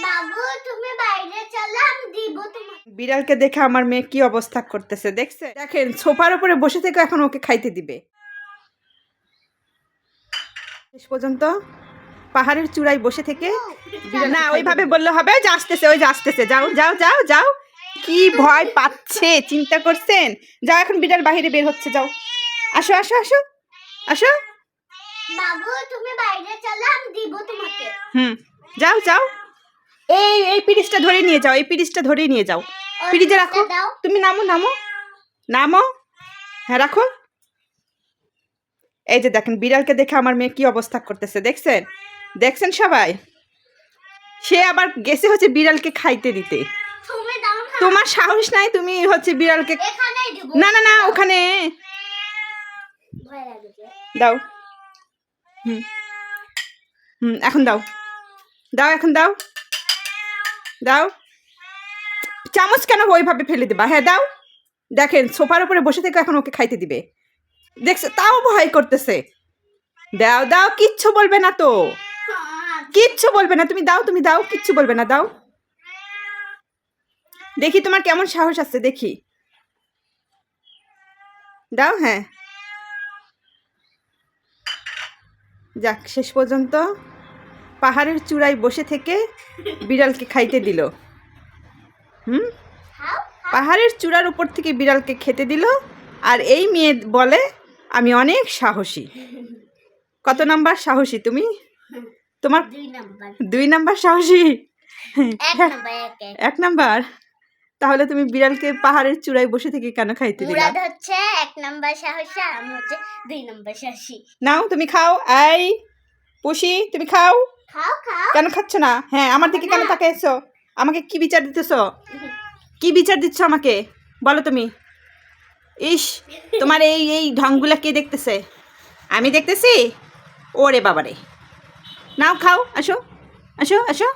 বাবু তুমি বাইরে চলো আমি দিব তোমাকে। বিড়ালকে দেখে আমার মেয়ে কি অবস্থা করতেছে দেখছে, দেখেন সোফার উপরে বসে থেকে এখন ওকে খাইতে দিবে। শেষ পর্যন্ত পাহাড়ের চূড়ায় বসে থেকে না ওইভাবে বললে হবে। ওই যে আসতেছে, ওই যে আসতেছে, যাও যাও যাও যাও। কি ভয় পাচ্ছে চিন্তা করছেন? যাও এখন বিড়াল বাহিরে বের হচ্ছে, যাও আসো আসো আসো আসো। বাবু তুমি বাইরে চলো আমি দিব তোমাকে। যাও যাও। এই পিরিচটা ধরে নিয়ে যাও, এই পিরিচটা ধরে নিয়ে যাও। পিরিচে রাখো, তুমি নামো নামো নামো। হ্যাঁ রাখো। এই যে দেখেন বিড়ালকে দেখে আমার মেয়ে কি অবস্থা করতেছে দেখছেন, দেখছেন সবাই? সে আবার গেছে হচ্ছে বিড়ালকে খাইতে দিতে। তুমি দাও না। তোমার সাহস নাই, তুমি হচ্ছে বিড়ালকে এখানেই দিব। না না না ওখানে ভয় লাগে। দাও। এখন দাও, দাও এখন দাও, দাও। চামচ কেন ওইভাবে ফেলে দিবা? হ্যাঁ দাও। দেখেন সোফার উপরে বসে থেকে এখন ওকে খাইতে দিবে, দেখছো? তাও ভয় করতেছে। দাও দাও, কিচ্ছু বলবে না তো, কিচ্ছু বলবে না। তুমি দাও, তুমি দাও, কিচ্ছু বলবে না, দাও। দেখি তোমার কেমন সাহস আছে, দেখি দাও। হ্যাঁ যাক, শেষ পর্যন্ত পাহাড়ের চূড়ায় বসে থেকে বিড়ালকে খাইতে দিল। পাহাড়ের চূড়ার উপর থেকে বিড়ালকে খেতে দিল। আর এই মেয়ে বলে আমি অনেক সাহসী। কত নাম্বার সাহসী তুমি? তোমার 2 নাম্বার সাহসী। 1 নাম্বার। তাহলে তুমি বিড়ালকে পাহাড়ের চূড়ায় বসে থেকে কেন খাইতে দিলা? মুরাদ হচ্ছে 1 নাম্বার সাহসী আর আমি হচ্ছে 2 নাম্বার সাহসী। নাও তুমি খাও। এই পুষি তুমি খাও। খাও খাও। কেন খাচ্ছ না? হ্যাঁ আমার দিকে কেন তাকাইছো? আমাকে কি বিচার দিতেছো? কি বিচার দিচ্ছ আমাকে বলো তুমি? ইস, তোমার এই এই ঢংগুলা কে দেখতেছে? আমি দেখতেছি? ওরে বাবারে। নাও খাও, আসো আসো আসো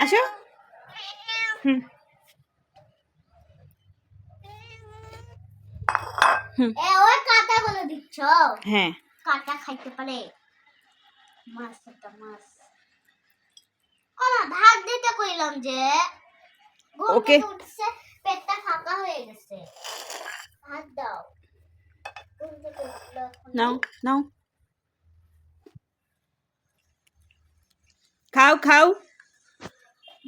আসো। ওই কাঁটাগুলো দিচ্ছ? হ্যাঁ কাঁটা খাইতে পারে মাছ, একটা মাছ। ও না ভাত দিতে কইলাম যে ওকে উঠছে, পেটটা ফাঁকা হয়ে গেছে। ভাত দাও। নাও নাও খাও খাও।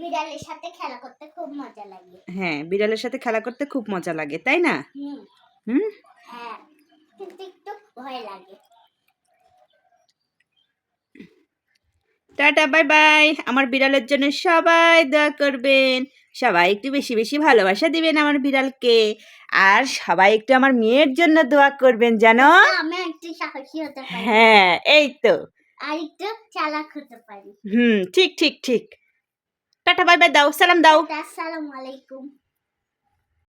বিড়ালের সাথে খেলা করতে খুব মজা লাগে। হ্যাঁ বিড়ালের সাথে খেলা করতে খুব মজা লাগে, তাই না? হ্যাঁ কিন্তু একটু ভয় লাগে। Tata bye bye. আমার বিড়ালের জন্য সবাই দোয়া করবেন, সবাই একটু বেশি বেশি ভালোবাসা দিবেন আমার বিড়ালকে, আর সবাই একটু আমার মেয়ের জন্য দোয়া করবেন জানো। আমি একটু সাহসী হতে পারি। হ্যাঁ এই তো। আর একটু চালাক হতে পারি। ঠিক ঠিক ঠিক। টাটা বাই বাই দাও, সালাম দাও। আসসালামু আলাইকুম।